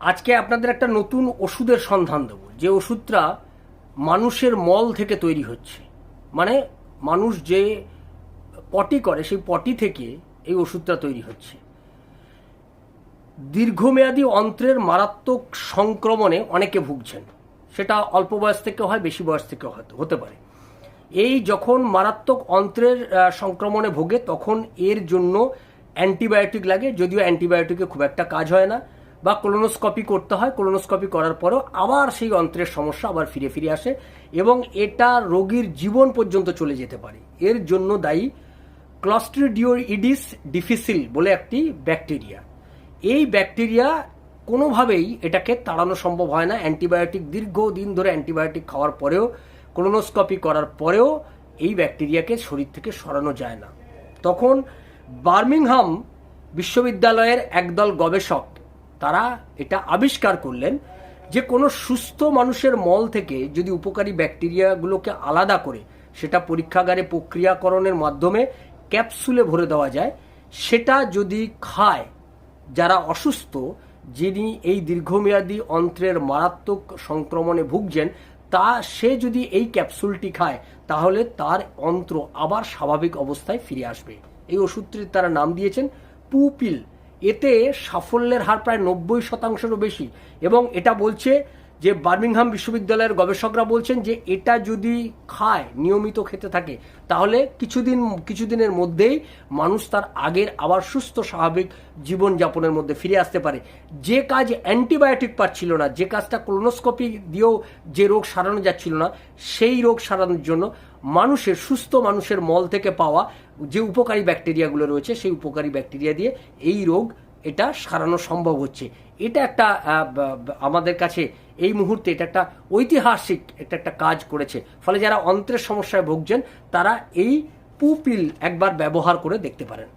আজকে আপনাদের একটা নতুন ওষুধের সন্ধান দেব, যে ওষুধটা মানুষের মল থেকে তৈরি হচ্ছে। মানে মানুষ যে পটি করে সেই পটি থেকে এই ওষুধটা তৈরি হচ্ছে। দীর্ঘমেয়াদী অন্ত্রের মারাত্মক সংক্রমণে অনেকে ভুগছেন, সেটা অল্প বয়স থেকে হয়, বেশি বয়স থেকে হতে পারে। এই যখন মারাত্মক অন্ত্রের সংক্রমণে ভোগে তখন এর জন্য অ্যান্টিবায়োটিক লাগে, যদিও অ্যান্টিবায়োটিকে খুব একটা কাজ হয় না, বা কোলোনোস্কপি করতে হয়। কোলোনোস্কপি করার পরেও আবার সেই অন্ত্রের সমস্যা আবার ফিরে ফিরে আসে এবং এটা রোগীর জীবন পর্যন্ত চলে যেতে পারে। এর জন্য দায়ী ক্লস্ট্রিডিওইডিস ডিফিসিল বলে একটি ব্যাকটেরিয়া। এই ব্যাকটেরিয়া কোনোভাবেই এটাকে তাড়ানো সম্ভব হয় না। অ্যান্টিবায়োটিক দীর্ঘদিন ধরে অ্যান্টিবায়োটিক খাওয়ার পরেও, কোলোনোস্কপি করার পরেও এই ব্যাকটেরিয়াকে শরীর থেকে সরানো যায় না। তখন বার্মিংহাম বিশ্ববিদ্যালয়ের একদল গবেষক তারা এটা আবিষ্কার করলেন যে কোনো সুস্থ মানুষের মল থেকে যদি উপকারী ব্যাকটেরিয়াগুলোকে আলাদা করে সেটা পরীক্ষাগারে প্রক্রিয়াকরণের মাধ্যমে ক্যাপসুলে ভরে দেওয়া যায়, সেটা যদি খায় যারা অসুস্থ, যিনি এই দীর্ঘমেয়াদী অন্ত্রের মারাত্মক সংক্রমণে ভুগছেন, সে যদি এই ক্যাপসুলটি খায় তাহলে তার অন্ত্র আবার স্বাভাবিক অবস্থায় ফিরে আসবে। এই ওষুধটির তারা নাম দিয়েছেন পুপিল। এতে সাফল্যের হার প্রায় 90%-রও বেশি, এবং এটা বলছে যে বার্মিংহাম বিশ্ববিদ্যালয়ের গবেষকরা বলছেন যে এটা যদি খায়, নিয়মিত খেতে থাকে, তাহলে কিছুদিনের মধ্যেই মানুষ তার আগের আবার সুস্থ স্বাভাবিক জীবনযাপনের মধ্যে ফিরে আসতে পারে। যে কাজ অ্যান্টিবায়োটিক পারছিল না, যে কাজটা কোলোনোস্কপি দিয়েও যে রোগ সারানো যাচ্ছিল না, সেই রোগ সারানোর জন্য সুস্থ মানুষের মল থেকে পাওয়া যে উপকারী ব্যাকটেরিয়াগুলো রয়েছে, সেই উপকারী ব্যাকটেরিয়া দিয়ে এই রোগ এটা সারানো সম্ভব হচ্ছে। এটা একটা আমাদের কাছে এই মুহূর্তে এটা একটা ঐতিহাসিক একটা কাজ করেছে। ফলে যারা অন্ত্রের সমস্যায় ভুগছেন তারা এই পুপিল একবার ব্যবহার করে দেখতে পারেন।